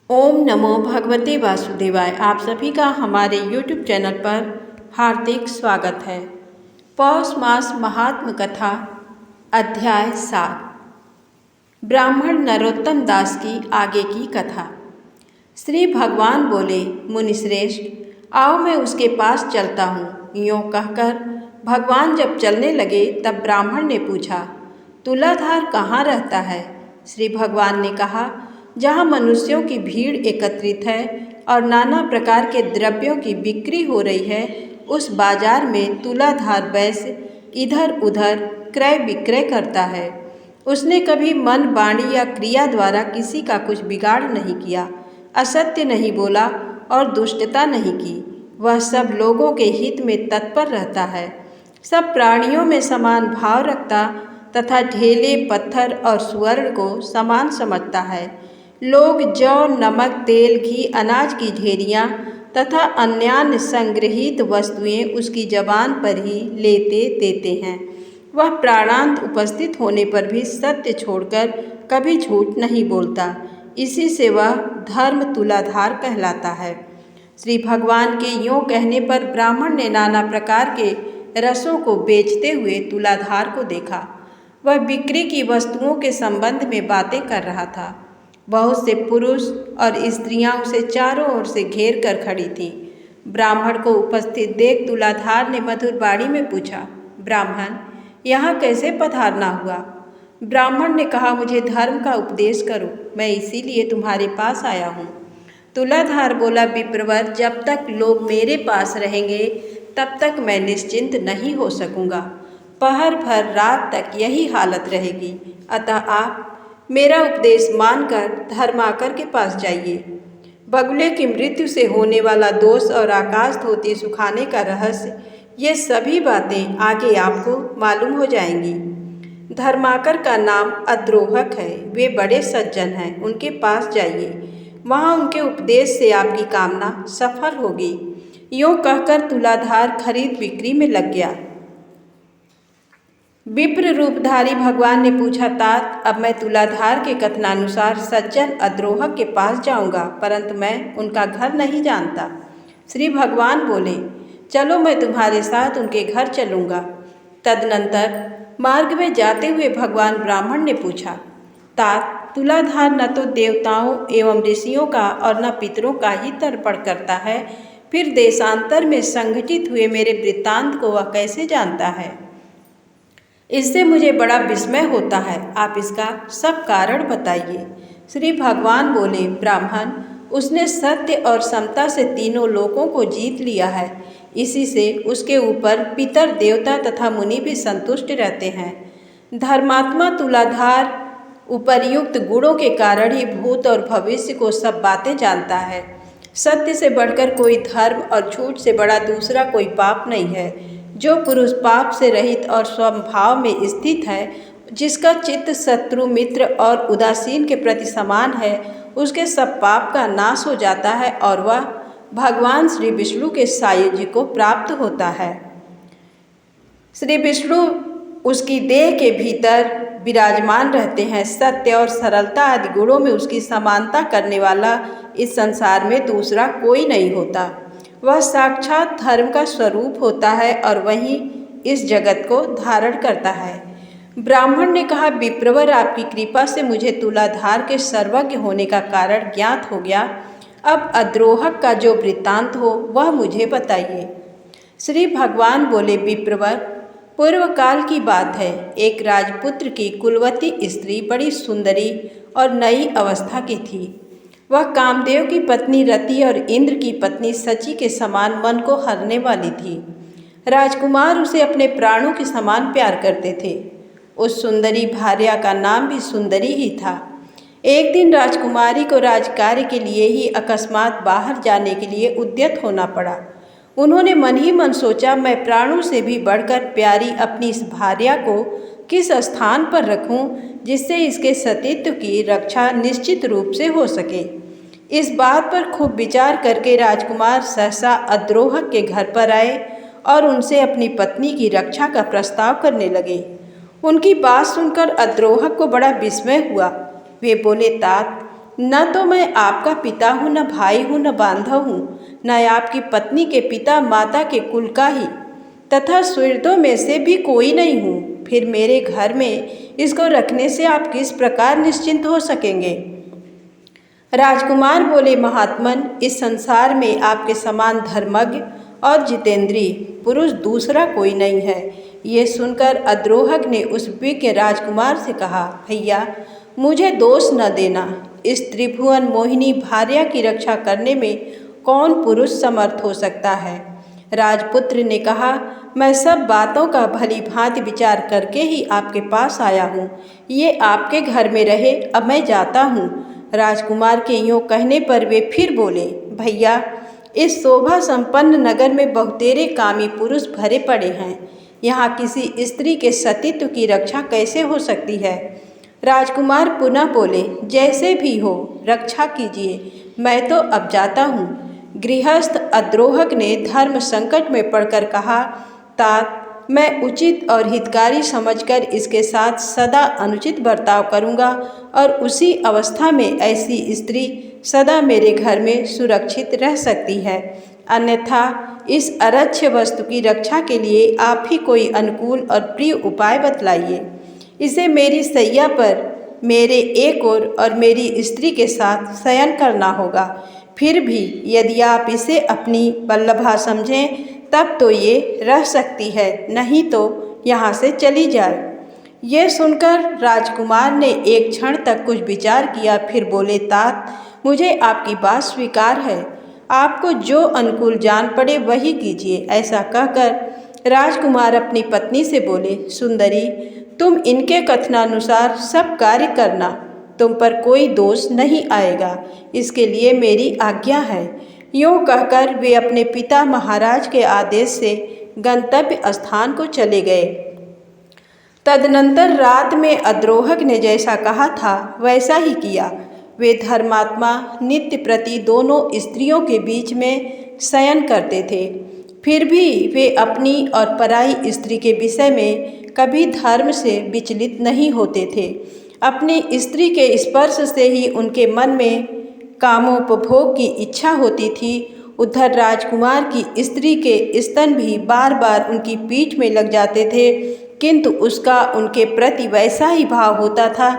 ओम नमो भगवते वासुदेवाय। आप सभी का हमारे YouTube चैनल पर हार्दिक स्वागत है। पौष मास महात्म कथा अध्याय 7। ब्राह्मण नरोत्तम दास की आगे की कथा। श्री भगवान बोले, मुनिश्रेष्ठ, आओ मैं उसके पास चलता हूँ। यों कहकर भगवान जब चलने लगे तब ब्राह्मण ने पूछा, तुलाधार कहाँ रहता है? श्री भगवान ने कहा, जहाँ मनुष्यों की भीड़ एकत्रित है और नाना प्रकार के द्रव्यों की बिक्री हो रही है, उस बाजार में तुलाधार वैश्य इधर उधर क्रय विक्रय करता है। उसने कभी मन, वाणी या क्रिया द्वारा किसी का कुछ बिगाड़ नहीं किया, असत्य नहीं बोला और दुष्टता नहीं की। वह सब लोगों के हित में तत्पर रहता है, सब प्राणियों में समान भाव रखता तथा ढेले, पत्थर और सुवर्ण को समान समझता है। लोग जौ, नमक, तेल, घी, अनाज की ढेरियाँ तथा अन्यान्य संग्रहित वस्तुएं उसकी जबान पर ही लेते देते हैं। वह प्राणांत उपस्थित होने पर भी सत्य छोड़कर कभी झूठ नहीं बोलता। इसी से वह धर्म तुलाधार कहलाता है। श्री भगवान के यों कहने पर ब्राह्मण ने नाना प्रकार के रसों को बेचते हुए तुलाधार को देखा। वह बिक्री की वस्तुओं के संबंध में बातें कर रहा था। बहुत से पुरुष और स्त्रियां उसे चारों ओर से घेर कर खड़ी थीं। ब्राह्मण को उपस्थित देख तुलाधार ने मधुर वाणी में पूछा, ब्राह्मण, यहाँ कैसे पधारना हुआ? ब्राह्मण ने कहा, मुझे धर्म का उपदेश करो, मैं इसीलिए तुम्हारे पास आया हूँ। तुलाधार बोला, विप्रवर, जब तक लोग मेरे पास रहेंगे तब तक मैं निश्चिंत नहीं हो सकूँगा। पहर भर रात तक यही हालत रहेगी। अतः आप मेरा उपदेश मानकर धर्माकर के पास जाइए। बगुले की मृत्यु से होने वाला दोष और आकाश धोती सुखाने का रहस्य, ये सभी बातें आगे आपको मालूम हो जाएंगी। धर्माकर का नाम अद्रोहक है, वे बड़े सज्जन हैं, उनके पास जाइए। वहाँ उनके उपदेश से आपकी कामना सफल होगी। यूँ कहकर तुलाधार खरीद बिक्री में लग गया। विप्र रूपधारी भगवान ने पूछा, तात, अब मैं तुलाधार के कथनानुसार सज्जन अद्रोहक के पास जाऊंगा, परंतु मैं उनका घर नहीं जानता। श्री भगवान बोले, चलो मैं तुम्हारे साथ उनके घर चलूँगा। तदनंतर मार्ग में जाते हुए भगवान ब्राह्मण ने पूछा, तात, तुलाधार न तो देवताओं एवं ऋषियों का और न पितरों का ही तर्पण करता है, फिर देशांतर में संघटित हुए मेरे वृत्तांत को वह कैसे जानता है? इससे मुझे बड़ा विस्मय होता है। आप इसका सब कारण बताइए। श्री भगवान बोले, ब्राह्मण, उसने सत्य और समता से तीनों लोकों को जीत लिया है। इसी से उसके ऊपर पितर, देवता तथा मुनि भी संतुष्ट रहते हैं। धर्मात्मा तुलाधार उपर्युक्त गुणों के कारण ही भूत और भविष्य को सब बातें जानता है। सत्य से बढ़कर कोई धर्म और झूठ से बड़ा दूसरा कोई पाप नहीं है। जो पुरुष पाप से रहित और स्वभाव में स्थित है, जिसका चित्त शत्रु, मित्र और उदासीन के प्रति समान है, उसके सब पाप का नाश हो जाता है और वह भगवान श्री विष्णु के सायुज्य को प्राप्त होता है। श्री विष्णु उसकी देह के भीतर विराजमान रहते हैं। सत्य और सरलता आदि गुणों में उसकी समानता करने वाला इस संसार में दूसरा कोई नहीं होता। वह साक्षात धर्म का स्वरूप होता है और वही इस जगत को धारण करता है। ब्राह्मण ने कहा, विप्रवर, आपकी कृपा से मुझे तुलाधार के सर्वज्ञ होने का कारण ज्ञात हो गया। अब अद्रोहक का जो वृत्तांत हो वह मुझे बताइए। श्री भगवान बोले, विप्रवर, पूर्व काल की बात है। एक राजपुत्र की कुलवती स्त्री बड़ी सुंदरी और नई अवस्था की थी। वह कामदेव की पत्नी रति और इंद्र की पत्नी सची के समान मन को हरने वाली थी। राजकुमार उसे अपने प्राणों के समान प्यार करते थे। उस सुंदरी भार्या का नाम भी सुंदरी ही था। एक दिन राजकुमारी को राजकार्य के लिए ही अकस्मात बाहर जाने के लिए उद्यत होना पड़ा। उन्होंने मन ही मन सोचा, मैं प्राणों से भी बढ़कर प्यारी अपनी इस भार्या को किस स्थान पर रखूं, जिससे इसके सतीत्व की रक्षा निश्चित रूप से हो सके। इस बात पर खूब विचार करके राजकुमार सहसा अद्रोहक के घर पर आए और उनसे अपनी पत्नी की रक्षा का प्रस्ताव करने लगे। उनकी बात सुनकर अद्रोहक को बड़ा विस्मय हुआ। वे बोले, तात, न तो मैं आपका पिता हूँ, न भाई हूँ, न बांधव हूँ, न आपकी पत्नी के पिता माता के कुल का ही, तथा सुहृदों में से भी कोई नहीं हूँ। फिर मेरे घर में इसको रखने से आप किस प्रकार निश्चिंत हो सकेंगे? राजकुमार बोले, महात्मन, इस संसार में आपके समान धर्मज्ञ और जितेंद्रीय पुरुष दूसरा कोई नहीं है। ये सुनकर अद्रोहक ने उस विज्ञ राजकुमार से कहा, भैया, मुझे दोष न देना। इस त्रिभुवन मोहिनी भार्या की रक्षा करने में कौन पुरुष समर्थ हो सकता है? राजपुत्र ने कहा, मैं सब बातों का भली भांति विचार करके ही आपके पास आया हूँ। ये आपके घर में रहे, अब मैं जाता हूँ। राजकुमार के यूँ कहने पर वे फिर बोले, भैया, इस शोभा संपन्न नगर में बहुतेरे कामी पुरुष भरे पड़े हैं। यहाँ किसी स्त्री के सतीत्व की रक्षा कैसे हो सकती है? राजकुमार पुनः बोले, जैसे भी हो रक्षा कीजिए, मैं तो अब जाता हूँ। गृहस्थ अद्रोहक ने धर्म संकट में पड़कर कहा, तात, मैं उचित और हितकारी समझकर इसके साथ सदा अनुचित बर्ताव करूँगा और उसी अवस्था में ऐसी स्त्री सदा मेरे घर में सुरक्षित रह सकती है। अन्यथा इस अरक्ष्य वस्तु की रक्षा के लिए आप ही कोई अनुकूल और प्रिय उपाय बतलाइए। इसे मेरी सैया पर मेरे एक और मेरी स्त्री के साथ शयन करना होगा। फिर भी यदि आप इसे अपनी वल्लभा समझें तब तो ये रह सकती है, नहीं तो यहाँ से चली जाए। ये सुनकर राजकुमार ने एक क्षण तक कुछ विचार किया, फिर बोले, तात, मुझे आपकी बात स्वीकार है। आपको जो अनुकूल जान पड़े वही कीजिए। ऐसा कहकर राजकुमार अपनी पत्नी से बोले, सुंदरी, तुम इनके कथनानुसार सब कार्य करना, तुम पर कोई दोष नहीं आएगा, इसके लिए मेरी आज्ञा है। यूँ कहकर वे अपने पिता महाराज के आदेश से गंतव्य स्थान को चले गए। तदनंतर रात में अद्रोहक ने जैसा कहा था वैसा ही किया। वे धर्मात्मा नित्य प्रति दोनों स्त्रियों के बीच में शयन करते थे। फिर भी वे अपनी और पराई स्त्री के विषय में कभी धर्म से विचलित नहीं होते थे। अपनी स्त्री के स्पर्श से ही उनके मन में कामोपभोग की इच्छा होती थी। उधर राजकुमार की स्त्री के स्तन भी बार बार उनकी पीठ में लग जाते थे, किंतु उसका उनके प्रति वैसा ही भाव होता था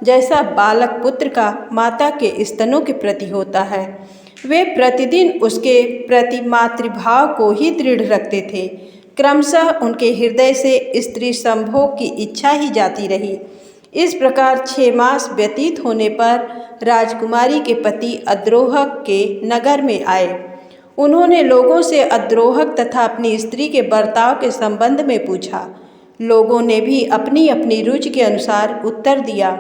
जैसा बालक पुत्र का माता के स्तनों के प्रति होता है। वे प्रतिदिन उसके प्रति मातृभाव को ही दृढ़ रखते थे। क्रमशः उनके हृदय से स्त्री संभोग की इच्छा ही जाती रही। इस प्रकार 6 मास व्यतीत होने पर राजकुमारी के पति अद्रोहक के नगर में आए। उन्होंने लोगों से अद्रोहक तथा अपनी स्त्री के बर्ताव के संबंध में पूछा। लोगों ने भी अपनी अपनी रुचि के अनुसार उत्तर दिया।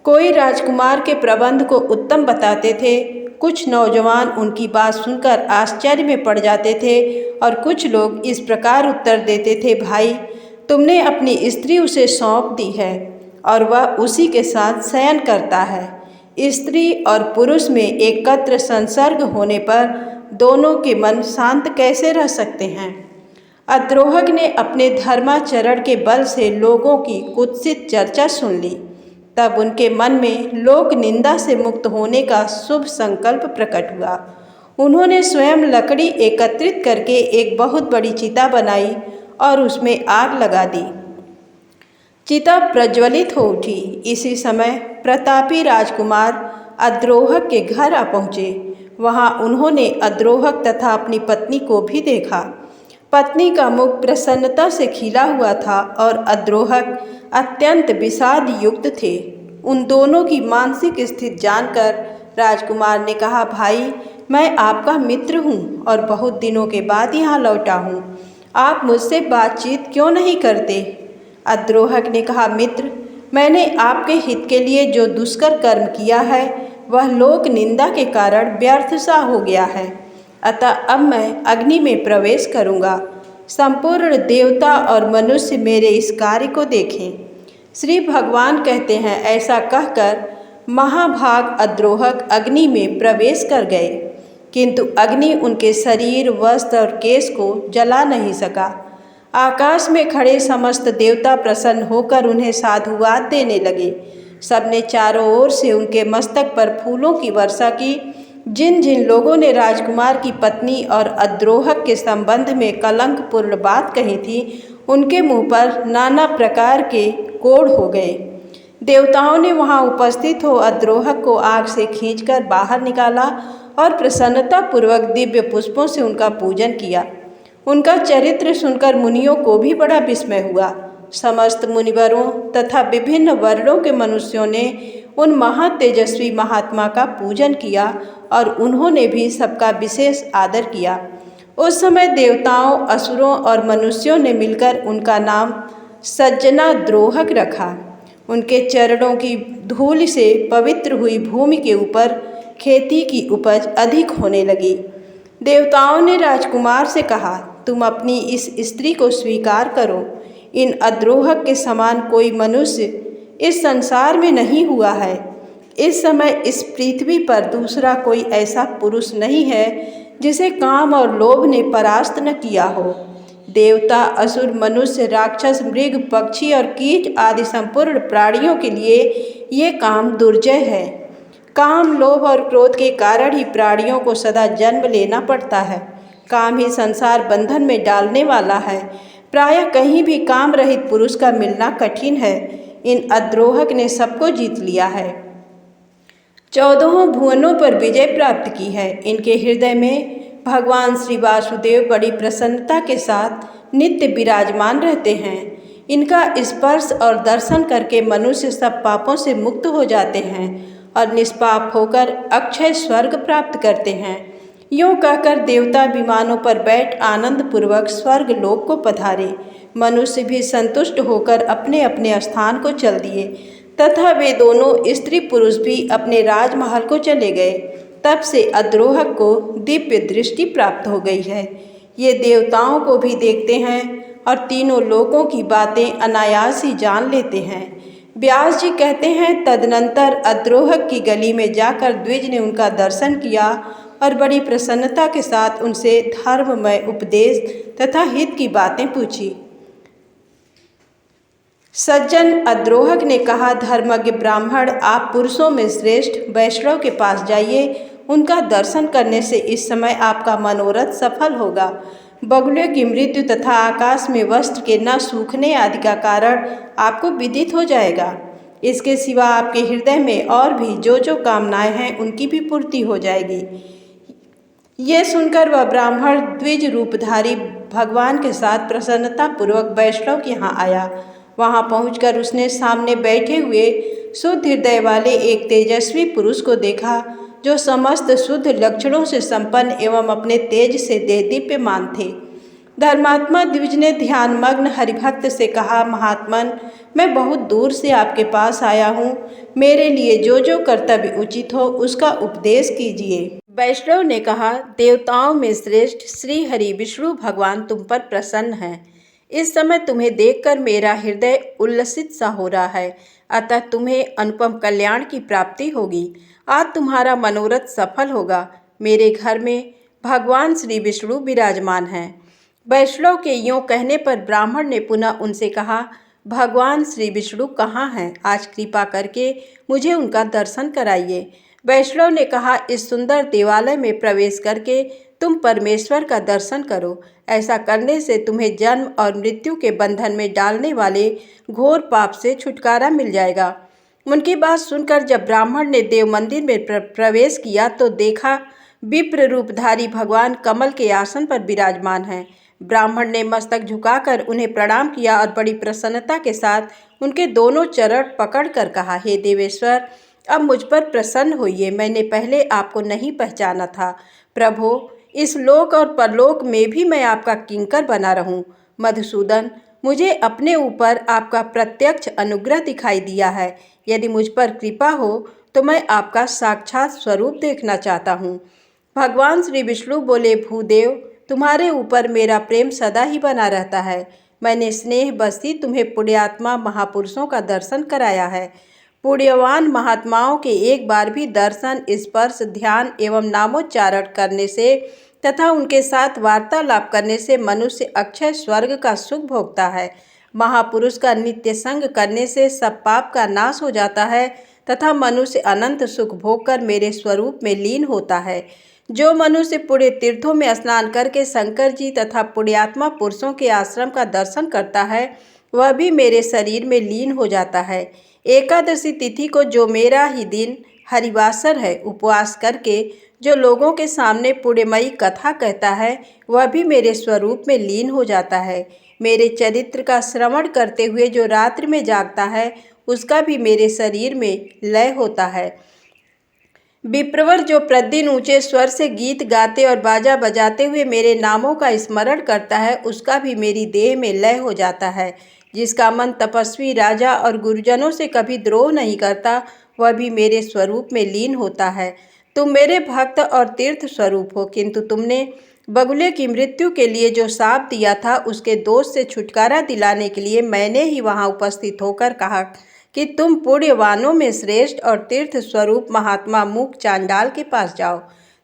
कोई राजकुमार के प्रबंध को उत्तम बताते थे, कुछ नौजवान उनकी बात सुनकर आश्चर्य में पड़ जाते थे और कुछ लोग इस प्रकार उत्तर देते थे, भाई, तुमने अपनी स्त्री उसे सौंप दी है और वह उसी के साथ शयन करता है। स्त्री और पुरुष में एकत्र संसर्ग होने पर दोनों के मन शांत कैसे रह सकते हैं? अद्रोहक ने अपने धर्माचरण के बल से लोगों की कुत्सित चर्चा सुन ली। तब उनके मन में लोक निंदा से मुक्त होने का शुभ संकल्प प्रकट हुआ। उन्होंने स्वयं लकड़ी एकत्रित करके एक बहुत बड़ी चिता बनाई और उसमें आग लगा दी। चिता प्रज्वलित हो उठी। इसी समय प्रतापी राजकुमार अद्रोहक के घर आ पहुँचे। वहाँ उन्होंने अद्रोहक तथा अपनी पत्नी को भी देखा। पत्नी का मुख प्रसन्नता से खिला हुआ था और अद्रोहक अत्यंत विषाद युक्त थे। उन दोनों की मानसिक स्थिति जानकर राजकुमार ने कहा, भाई, मैं आपका मित्र हूँ और बहुत दिनों के बाद यहाँ लौटा हूँ। आप मुझसे बातचीत क्यों नहीं करते? अद्रोहक ने कहा, मित्र, मैंने आपके हित के लिए जो दुष्कर कर्म किया है वह लोक निंदा के कारण व्यर्थ सा हो गया है। अतः अब मैं अग्नि में प्रवेश करूँगा। संपूर्ण देवता और मनुष्य मेरे इस कार्य को देखें। श्री भगवान कहते हैं, ऐसा कहकर महाभाग अद्रोहक अग्नि में प्रवेश कर गए, किंतु अग्नि उनके शरीर, वस्त्र और केश को जला नहीं सका। आकाश में खड़े समस्त देवता प्रसन्न होकर उन्हें साधुवाद देने लगे। सबने चारों ओर से उनके मस्तक पर फूलों की वर्षा की। जिन जिन लोगों ने राजकुमार की पत्नी और अद्रोहक के संबंध में कलंकपूर्ण बात कही थी, उनके मुंह पर नाना प्रकार के कोढ़ हो गए। देवताओं ने वहां उपस्थित हो अद्रोहक को आग से खींचकर बाहर निकाला और प्रसन्नतापूर्वक दिव्य पुष्पों से उनका पूजन किया। उनका चरित्र सुनकर मुनियों को भी बड़ा विस्मय हुआ। समस्त मुनिवरों तथा विभिन्न वर्णों के मनुष्यों ने उन महातेजस्वी महात्मा का पूजन किया और उन्होंने भी सबका विशेष आदर किया। उस समय देवताओं, असुरों और मनुष्यों ने मिलकर उनका नाम सज्जनाद्रोहक रखा। उनके चरणों की धूल से पवित्र हुई भूमि के ऊपर खेती की उपज अधिक होने लगी। देवताओं ने राजकुमार से कहा, तुम अपनी इस स्त्री को स्वीकार करो। इन अद्रोहक के समान कोई मनुष्य इस संसार में नहीं हुआ है। इस समय इस पृथ्वी पर दूसरा कोई ऐसा पुरुष नहीं है जिसे काम और लोभ ने परास्त न किया हो। देवता, असुर, मनुष्य, राक्षस, मृग, पक्षी और कीट आदि संपूर्ण प्राणियों के लिए ये काम दुर्जय है। काम, लोभ और क्रोध के कारण ही प्राणियों को सदा जन्म लेना पड़ता है। काम ही संसार बंधन में डालने वाला है। प्रायः कहीं भी काम रहित पुरुष का मिलना कठिन है। इन अद्रोहक ने सबको जीत लिया है, 14 भुवनों पर विजय प्राप्त की है। इनके हृदय में भगवान श्री वासुदेव बड़ी प्रसन्नता के साथ नित्य विराजमान रहते हैं। इनका स्पर्श और दर्शन करके मनुष्य सब पापों से मुक्त हो जाते हैं और निष्पाप होकर अक्षय स्वर्ग प्राप्त करते हैं। यूँ कहकर देवता विमानों पर बैठ आनंद पूर्वक स्वर्ग लोक को पधारे। मनुष्य भी संतुष्ट होकर अपने अपने स्थान को चल दिए तथा वे दोनों स्त्री पुरुष भी अपने राजमहल को चले गए। तब से अद्रोहक को दिव्य दृष्टि प्राप्त हो गई है। ये देवताओं को भी देखते हैं और तीनों लोकों की बातें अनायास ही जान लेते हैं। व्यास जी कहते हैं, तदनंतर अद्रोहक की गली में जाकर द्विज ने उनका दर्शन किया और बड़ी प्रसन्नता के साथ उनसे धर्ममय उपदेश तथा हित की बातें पूछी। सज्जन अद्रोहक ने कहा, धर्मज्ञ ब्राह्मण, आप पुरुषों में श्रेष्ठ वैष्णव के पास जाइए। उनका दर्शन करने से इस समय आपका मनोरथ सफल होगा। बगुले की मृत्यु तथा आकाश में वस्त्र के न सूखने आदि का कारण आपको विदित हो जाएगा। इसके सिवा आपके हृदय में और भी जो जो कामनाएं हैं उनकी भी पूर्ति हो जाएगी। ये सुनकर वह ब्राह्मण द्विज रूपधारी भगवान के साथ प्रसन्नतापूर्वक वैष्णव के यहाँ आया। वहाँ पहुंचकर उसने सामने बैठे हुए शुद्ध हृदय वाले एक तेजस्वी पुरुष को देखा, जो समस्त शुद्ध लक्षणों से संपन्न एवं अपने तेज से देदीप्यमान थे। धर्मात्मा द्विज ने ध्यानमग्न हरिभक्त से कहा, महात्मन, मैं बहुत दूर से आपके पास आया हूँ। मेरे लिए जो जो कर्तव्य उचित हो उसका उपदेश कीजिए। वैष्णव ने कहा, देवताओं में श्रेष्ठ श्री हरि विष्णु भगवान तुम पर प्रसन्न हैं। इस समय तुम्हें देखकर मेरा हृदय उल्लसित सा हो रहा है, अतः तुम्हें अनुपम कल्याण की प्राप्ति होगी। आज तुम्हारा मनोरथ सफल होगा। मेरे घर में भगवान श्री विष्णु विराजमान हैं। वैष्णव के यों कहने पर ब्राह्मण ने पुनः उनसे कहा, भगवान श्री विष्णु कहाँ हैं? आज कृपा करके मुझे उनका दर्शन कराइए। वैष्णव ने कहा, इस सुंदर देवालय में प्रवेश करके तुम परमेश्वर का दर्शन करो। ऐसा करने से तुम्हें जन्म और मृत्यु के बंधन में डालने वाले घोर पाप से छुटकारा मिल जाएगा। उनकी बात सुनकर जब ब्राह्मण ने देव मंदिर में प्रवेश किया तो देखा विप्र रूपधारी भगवान कमल के आसन पर विराजमान हैं। ब्राह्मण ने मस्तक झुकाकर उन्हें प्रणाम किया और बड़ी प्रसन्नता के साथ उनके दोनों चरण पकड़कर कहा, हे देवेश्वर, अब मुझ पर प्रसन्न होइए। मैंने पहले आपको नहीं पहचाना था। प्रभो, इस लोक और परलोक में भी मैं आपका किंकर बना रहूं। मधुसूदन, मुझे अपने ऊपर आपका प्रत्यक्ष अनुग्रह दिखाई दिया है। यदि मुझ पर कृपा हो तो मैं आपका साक्षात स्वरूप देखना चाहता हूँ। भगवान श्री विष्णु बोले, भूदेव, तुम्हारे ऊपर मेरा प्रेम सदा ही बना रहता है। मैंने स्नेह बस्ती तुम्हें पुण्यात्मा महापुरुषों का दर्शन कराया है। पुण्यवान महात्माओं के एक बार भी दर्शन, स्पर्श, ध्यान एवं नामोच्चारण करने से तथा उनके साथ वार्तालाप करने से मनुष्य अक्षय स्वर्ग का सुख भोगता है। महापुरुष का नित्य संग करने से सब पाप का नाश हो जाता है तथा मनुष्य अनंत सुख भोग कर मेरे स्वरूप में लीन होता है। जो मनुष्य पुण्य तीर्थों में स्नान करके शंकर जी तथा पुण्यात्मा पुरुषों के आश्रम का दर्शन करता है, वह भी मेरे शरीर में लीन हो जाता है। एकादशी तिथि को जो मेरा ही दिन हरिवासर है, उपवास करके जो लोगों के सामने पुण्यमयी कथा कहता है, वह भी मेरे स्वरूप में लीन हो जाता है। मेरे चरित्र का श्रवण करते हुए जो रात्रि में जागता है, उसका भी मेरे शरीर में लय होता है। विप्रवर जो प्रतिदिन ऊंचे स्वर से गीत गाते और बाजा बजाते हुए मेरे नामों का स्मरण करता है, उसका भी मेरी देह में लय हो जाता है। जिसका मन तपस्वी राजा और गुरुजनों से कभी द्रोह नहीं करता, वह भी मेरे स्वरूप में लीन होता है। तुम मेरे भक्त और तीर्थ स्वरूप हो, किंतु तुमने बगुले की मृत्यु के लिए जो शाप दिया था, उसके दोष से छुटकारा दिलाने के लिए मैंने ही वहां उपस्थित होकर कहा कि तुम पुण्यवानों में श्रेष्ठ और तीर्थ स्वरूप महात्मा मूक चांडाल के पास जाओ।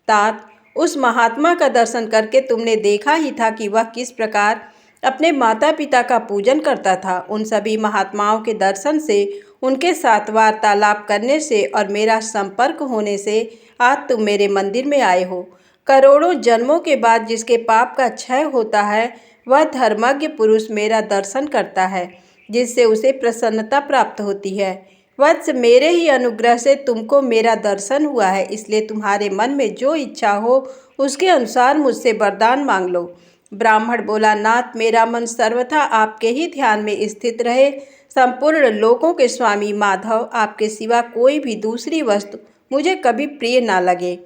तात, उस महात्मा का दर्शन करके तुमने देखा ही था कि वह किस प्रकार अपने माता पिता का पूजन करता था। उन सभी महात्माओं के दर्शन से, उनके साथ वार्तालाप करने से और मेरा संपर्क होने से आज तुम मेरे मंदिर में आए हो। करोड़ों जन्मों के बाद जिसके पाप का क्षय होता है, वह धर्मज्ञ पुरुष मेरा दर्शन करता है, जिससे उसे प्रसन्नता प्राप्त होती है। वत्स, मेरे ही अनुग्रह से तुमको मेरा दर्शन हुआ है, इसलिए तुम्हारे मन में जो इच्छा हो उसके अनुसार मुझसे वरदान मांग लो। ब्राह्मण बोला, नाथ, मेरा मन सर्वथा आपके ही ध्यान में स्थित रहे। संपूर्ण लोकों के स्वामी माधव, आपके सिवा कोई भी दूसरी वस्तु मुझे कभी प्रिय ना लगे।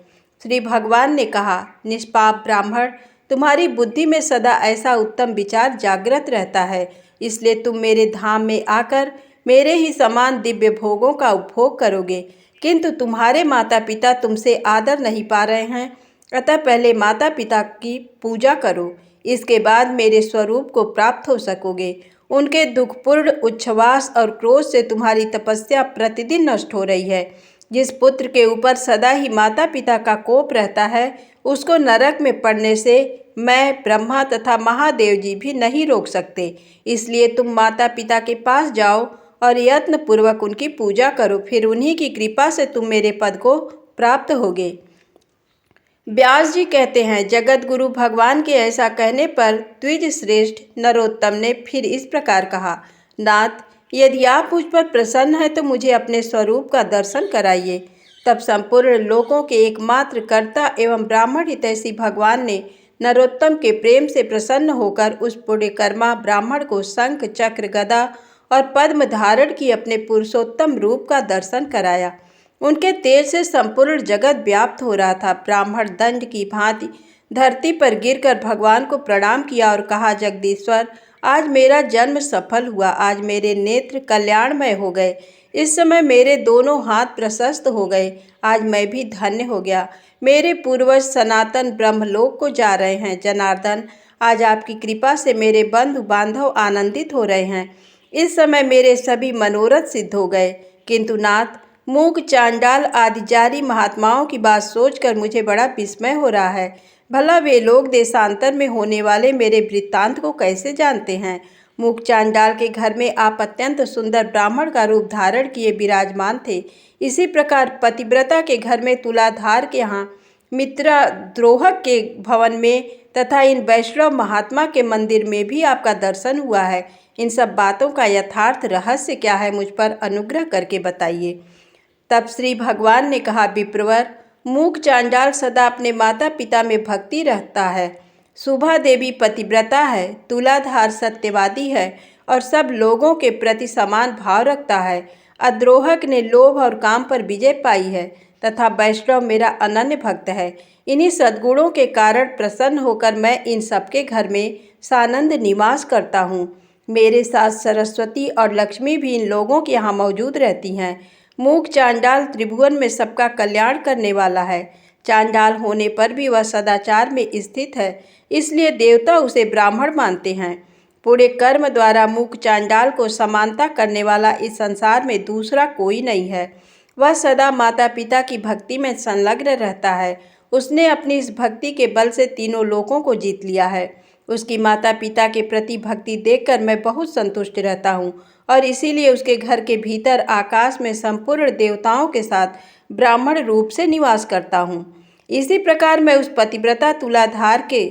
श्री भगवान ने कहा, निष्पाप ब्राह्मण, तुम्हारी बुद्धि में सदा ऐसा उत्तम विचार जागृत रहता है, इसलिए तुम मेरे धाम में आकर मेरे ही समान दिव्य भोगों का उपभोग करोगे। किंतु तुम्हारे माता पिता तुमसे आदर नहीं पा रहे हैं, अतः पहले माता पिता की पूजा करो, इसके बाद मेरे स्वरूप को प्राप्त हो सकोगे। उनके दुखपूर्ण उच्छ्वास और क्रोध से तुम्हारी तपस्या प्रतिदिन नष्ट हो रही है। जिस पुत्र के ऊपर सदा ही माता पिता का कोप रहता है, उसको नरक में पड़ने से मैं, ब्रह्मा तथा महादेव जी भी नहीं रोक सकते। इसलिए तुम माता पिता के पास जाओ और यत्न पूर्वक उनकी पूजा करो, फिर उन्हीं की कृपा से तुम मेरे पद को प्राप्त होगे। व्यास जी कहते हैं, जगत गुरु भगवान के ऐसा कहने पर द्विज श्रेष्ठ नरोत्तम ने फिर इस प्रकार कहा, नाथ, यदि आप मुझ पर प्रसन्न हैं तो मुझे अपने स्वरूप का दर्शन कराइए। तब संपूर्ण लोकों के एकमात्र कर्ता एवं ब्राह्मण हितैषी भगवान ने नरोत्तम के प्रेम से प्रसन्न होकर उस पुण्यकर्मा ब्राह्मण को शंख, चक्र, गदा और पद्म धारण की अपने पुरुषोत्तम रूप का दर्शन कराया। उनके तेज से संपूर्ण जगत व्याप्त हो रहा था। ब्राह्मण दंड की भांति धरती पर गिरकर भगवान को प्रणाम किया और कहा, जगदीश्वर, आज मेरा जन्म सफल हुआ, आज मेरे नेत्र कल्याणमय हो गए, इस समय मेरे दोनों हाथ प्रशस्त हो गए, आज मैं भी धन्य हो गया। मेरे पूर्वज सनातन ब्रह्मलोक को जा रहे हैं। जनार्दन, आज आपकी कृपा से मेरे बंधु बांधव आनंदित हो रहे हैं। इस समय मेरे सभी मनोरथ सिद्ध हो गए। किंतु नाथ, मूक, चांडाल आदि जारी महात्माओं की बात सोचकर मुझे बड़ा विस्मय हो रहा है। भला वे लोग देशांतर में होने वाले मेरे वृत्तांत को कैसे जानते हैं। मूक चांडाल के घर में आप अत्यंत सुंदर ब्राह्मण का रूप धारण किए विराजमान थे। इसी प्रकार पतिव्रता के घर में तुलाधार के यहाँ, मित्रा द्रोहक के भवन में तथा इन वैष्णव महात्मा के मंदिर में भी आपका दर्शन हुआ है। इन सब बातों का यथार्थ रहस्य क्या है, मुझ पर अनुग्रह करके बताइए। तब श्री भगवान ने कहा, विप्रवर, मूक चांडाल सदा अपने माता पिता में भक्ति रखता है। सुभा देवी पतिव्रता है, तुलाधार सत्यवादी है और सब लोगों के प्रति समान भाव रखता है। अद्रोहक ने लोभ और काम पर विजय पाई है तथा वैष्णव मेरा अनन्य भक्त है। इन्हीं सद्गुणों के कारण प्रसन्न होकर मैं इन सबके घर में सानंद निवास करता हूँ। मेरे साथ सरस्वती और लक्ष्मी भी इन लोगों के यहाँ मौजूद रहती हैं। मूक चांडाल त्रिभुवन में सबका कल्याण करने वाला है। चांडाल होने पर भी वह सदाचार में स्थित है, इसलिए देवता उसे ब्राह्मण मानते हैं। पुण्य कर्म द्वारा मूक चांडाल को समानता करने वाला इस संसार में दूसरा कोई नहीं है। वह सदा माता पिता की भक्ति में संलग्न रहता है। उसने अपनी इस भक्ति के बल से तीनों लोकों को जीत लिया है। उसकी माता पिता के प्रति भक्ति देखकर मैं बहुत संतुष्ट रहता हूँ और इसीलिए उसके घर के भीतर आकाश में संपूर्ण देवताओं के साथ ब्राह्मण रूप से निवास करता हूँ। इसी प्रकार मैं उस पतिव्रता तुलाधार के,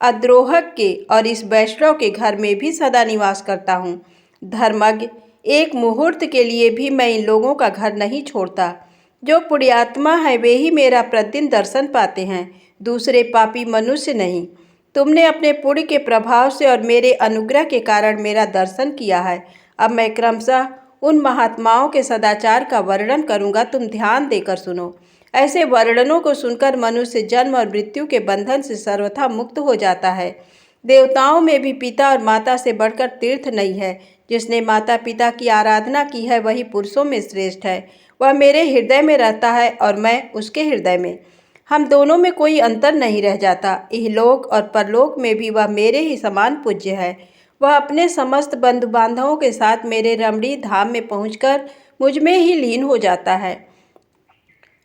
अद्रोहक के और इस वैष्णव के घर में भी सदा निवास करता हूँ। धर्मज्ञ, एक मुहूर्त के लिए भी मैं इन लोगों का घर नहीं छोड़ता। जो पुण्यात्मा है वे ही मेरा प्रतिदिन दर्शन पाते हैं, दूसरे पापी मनुष्य नहीं। तुमने अपने पुण्य के प्रभाव से और मेरे अनुग्रह के कारण मेरा दर्शन किया है। अब मैं क्रमशः उन महात्माओं के सदाचार का वर्णन करूंगा, तुम ध्यान देकर सुनो। ऐसे वर्णनों को सुनकर मनुष्य जन्म और मृत्यु के बंधन से सर्वथा मुक्त हो जाता है। देवताओं में भी पिता और माता से बढ़कर तीर्थ नहीं है। जिसने माता पिता की आराधना की है वही पुरुषों में श्रेष्ठ है। वह मेरे हृदय में रहता है और मैं उसके हृदय में। हम दोनों में कोई अंतर नहीं रह जाता। इहलोक और परलोक में भी वह मेरे ही समान पूज्य है। वह अपने समस्त बंधु बांधवों के साथ मेरे रमणीय धाम में पहुंचकर मुझ में ही लीन हो जाता है।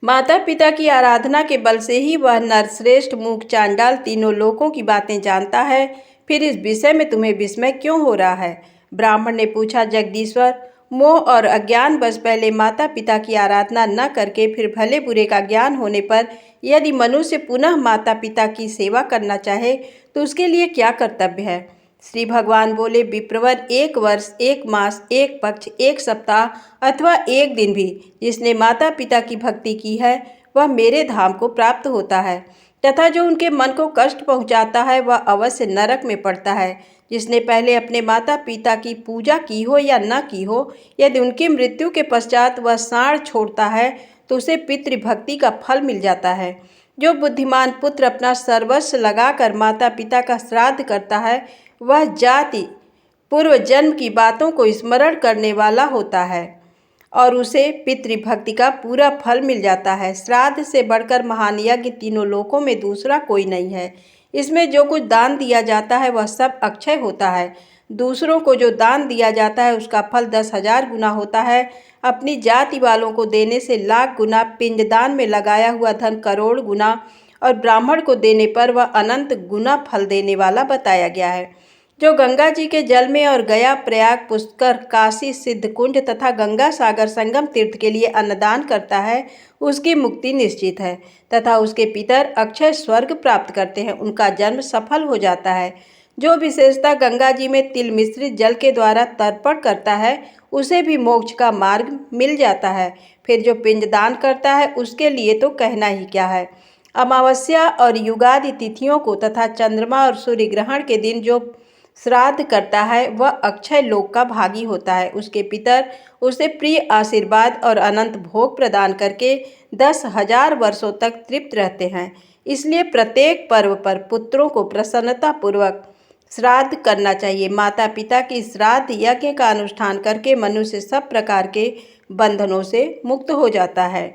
माता पिता की आराधना के बल से ही वह नरश्रेष्ठ, मूक, चांडाल तीनों लोकों की बातें जानता है। फिर इस विषय में तुम्हें विस्मय क्यों हो रहा है? ब्राह्मण ने पूछा, जगदीश्वर, मोह और अज्ञान बस पहले माता पिता की आराधना न करके फिर भले बुरे का ज्ञान होने पर यदि मनुष्य पुनः माता पिता की सेवा करना चाहे तो उसके लिए क्या कर्तव्य है? श्री भगवान बोले, विप्रवर, 1 वर्ष, 1 मास, 1 पक्ष, 1 सप्ताह अथवा 1 दिन भी जिसने माता पिता की भक्ति की है वह मेरे धाम को प्राप्त होता है, तथा जो उनके मन को कष्ट पहुंचाता है वह अवश्य नरक में पड़ता है। जिसने पहले अपने माता पिता की पूजा की हो या न की हो, यदि उनकी मृत्यु के पश्चात वह साँड़ छोड़ता है तो उसे पितृभक्ति का फल मिल जाता है। जो बुद्धिमान पुत्र अपना सर्वस्व लगाकर माता पिता का श्राद्ध करता है वह जाति पूर्व जन्म की बातों को स्मरण करने वाला होता है और उसे पितृभक्ति का पूरा फल मिल जाता है। श्राद्ध से बढ़कर महान यज्ञ तीनों लोकों में दूसरा कोई नहीं है। इसमें जो कुछ दान दिया जाता है वह सब अक्षय होता है। दूसरों को जो दान दिया जाता है उसका फल 10,000 गुना होता है। अपनी जाति वालों को देने से लाख गुना, पिंडदान में लगाया हुआ धन करोड़ गुना और ब्राह्मण को देने पर वह अनंत गुना फल देने वाला बताया गया है। जो गंगा जी के जल में और गया, प्रयाग, पुष्कर, काशी, सिद्धकुंज तथा गंगा सागर संगम तीर्थ के लिए अन्नदान करता है उसकी मुक्ति निश्चित है तथा उसके पितर अक्षय स्वर्ग प्राप्त करते हैं, उनका जन्म सफल हो जाता है। जो विशेषता गंगा जी में तिल मिश्रित जल के द्वारा तर्पण करता है उसे भी मोक्ष का मार्ग मिल जाता है। फिर जो पिंडदान करता है उसके लिए तो कहना ही क्या है। अमावस्या और युगादि तिथियों को तथा चंद्रमा और सूर्य ग्रहण के दिन जो श्राद्ध करता है वह अक्षय लोक का भागी होता है। उसके पितर उसे प्रिय आशीर्वाद और अनंत भोग प्रदान करके 10,000 वर्षों तक तृप्त रहते हैं। इसलिए प्रत्येक पर्व पर पुत्रों को प्रसन्नता पूर्वक श्राद्ध करना चाहिए। माता पिता की श्राद्ध यज्ञ का अनुष्ठान करके मनुष्य सब प्रकार के बंधनों से मुक्त हो जाता है।